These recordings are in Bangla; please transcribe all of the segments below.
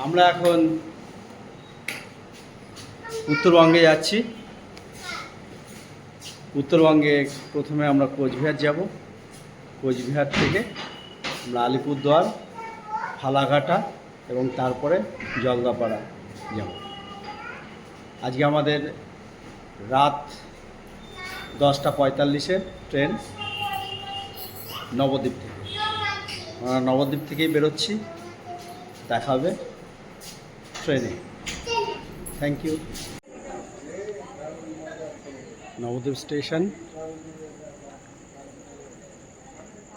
আমরা এখন উত্তরবঙ্গে যাচ্ছি। উত্তরবঙ্গে প্রথমে আমরা কোচবিহার যাব, কোচবিহার থেকে আমরা আলিপুরদুয়ার, ফালাকাটা এবং তারপরে জলদাপাড়া যাব। আজকে আমাদের রাত 10টা 45-এ ট্রেন নবদ্বীপ থেকে। আমরা নবদ্বীপ থেকেই বেরোচ্ছি, দেখা হবে ট্রেনে। Thank you. নবদ্বীপ স্টেশন,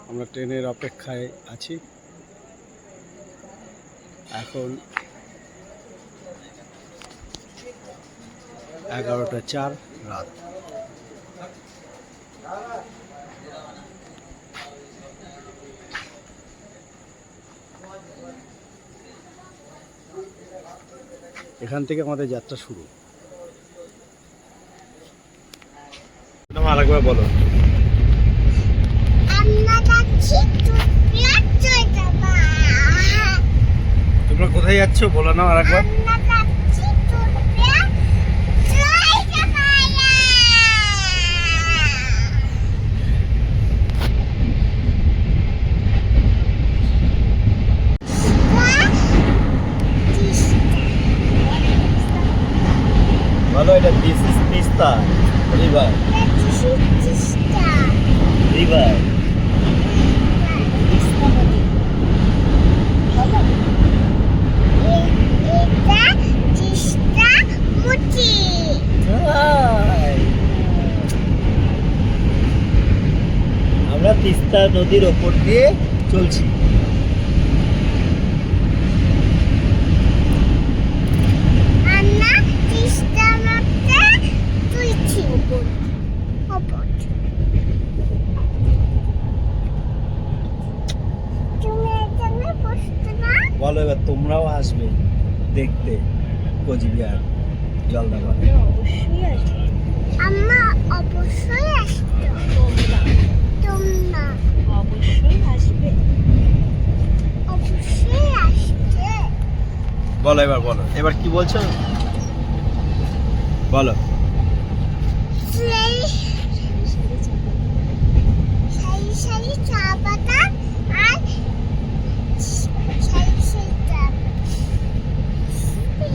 আমরা ট্রেনের অপেক্ষায় আছি। এখন 11:04 রাত। এখান থেকে আমাদের যাত্রা শুরু। আরেকবার বলো। তোমরা কোথায় যাচ্ছ বলো না আরেকবার। ভালো, এটা this is Teesta river. River আমরা তিস্তা নদীর ওপর দিয়ে চলছি। বলো এবার তোমরাও আসবে দেখতে কোচবিহার জলদাপাড়া। অবশ্যই আসবে। আমরা অবশ্যই আসবে। তোমরা অবশ্যই আসবে। অবশ্যই আসবে। বলো এবার, বলো এবার কি বলছো বলো। সারি চা বাগান আর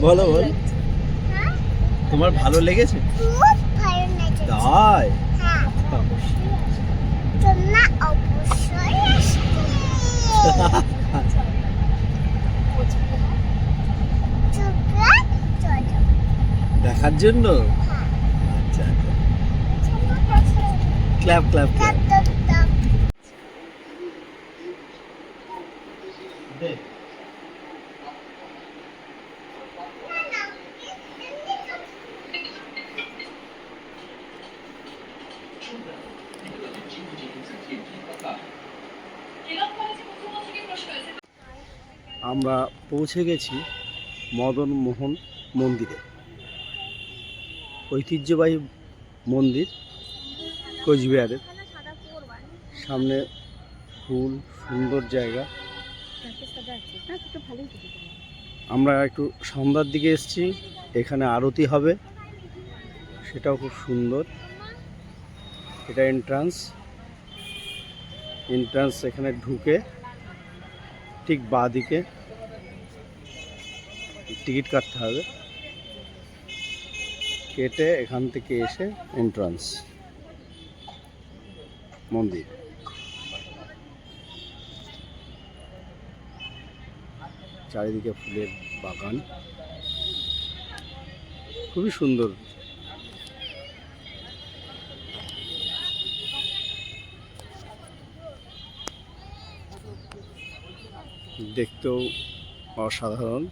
বলো বলো, তোমার ভালো লেগেছে? খুব ভালো লেগেছে। তাই? হ্যাঁ, তোমরা অবশ্যই আসবে। দেখার জন্য? আচ্ছা, ক্ল্যাপ ক্ল্যাপ ক্ল্যাপ। আমরা পৌঁছে গেছি মদন মোহন মন্দিরে। ঐতিহ্যবাহী মন্দির কোচবিহারের। সামনে ফুল, সুন্দর জায়গা। আমরা একটু সন্ধ্যার দিকে এসেছি, এখানে আরতি হবে, সেটাও খুব সুন্দর। এটা এন্ট্রান্স। এখানে ঢুকে ঠিক বাঁ দিকে টিকিট কাটতে হবে, কেটে এখান থেকে এসে এন্ট্রান্স মন্দির। চারিদিকে ফুলের বাগান, খুবই সুন্দর। দেখতেও অসাধারণ।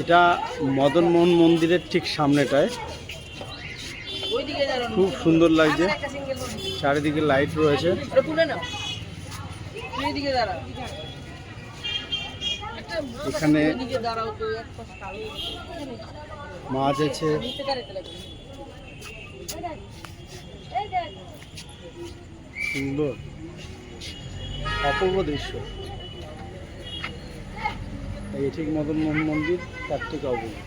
এটা মদনমোহন মন্দিরের ঠিক সামনেটায়, খুব সুন্দর লাগছে। চারিদিকে লাইট রয়েছে। এখানে মাছ আছে, সুন্দর অপূর্ব দৃশ্য। এই ঠিক মদন মোহন মন্দির, তার থেকে অবস্থিত।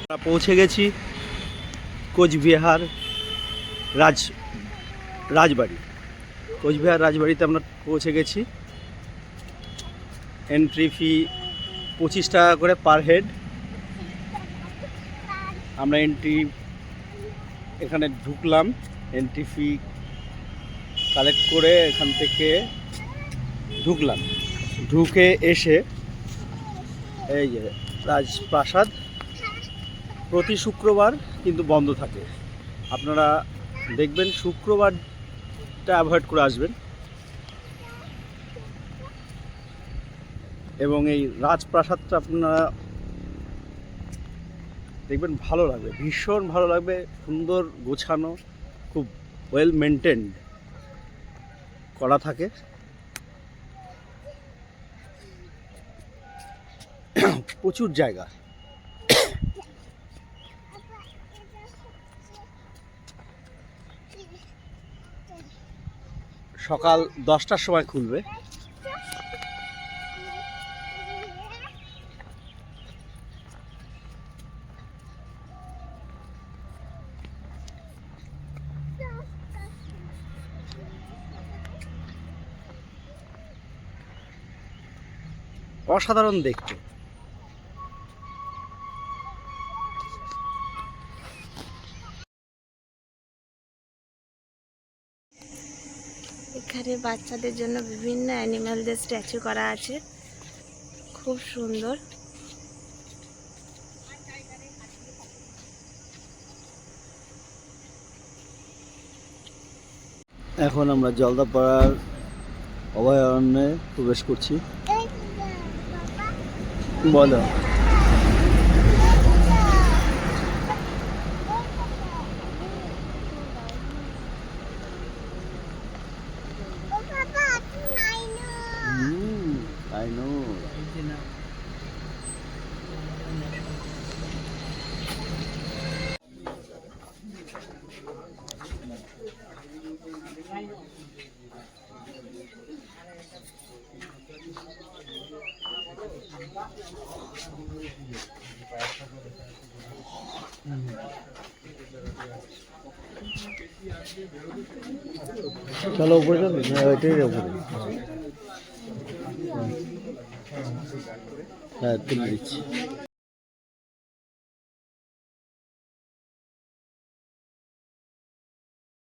আমরা পৌঁছে গেছি কোচবিহার রাজবাড়ি। কোচবিহার রাজবাড়িতে আমরা পৌঁছে গেছি। এন্ট্রি ফি 25 টাকা করে পার হেড। আমরা এখানে ঢুকলাম, এন্ট্রি ফি কালেক্ট করে এখান থেকে ঢুকলাম। ঢুকে এসে এই যে রাজপ্রাসাদ প্রতি শুক্রবার কিন্তু বন্ধ থাকে। আপনারা দেখবেন শুক্রবারটা অ্যাভয়েড করে আসবেন। এবং এই রাজপ্রাসাদটা আপনারা দেখবেন, ভালো লাগবে, ভীষণ ভালো লাগবে। সুন্দর গোছানো, খুব ওয়েল মেনটেন্ড করা থাকে। প্রচুর জায়গা। সকাল 10টার সময় খুলবে। অসাধারণ দেখতে। এখানে বাচ্চাদের জন্য বিভিন্ন অ্যানিমালদের স্ট্যাচু করা আছে, খুব সুন্দর। এখন আমরা জলদাপাড়ার অভয়ারণ্যে প্রবেশ করছি। বলো। I know. চলো উপরে যাবে, এটাই উপরে। হ্যাঁ, তুলে দিচ্ছি।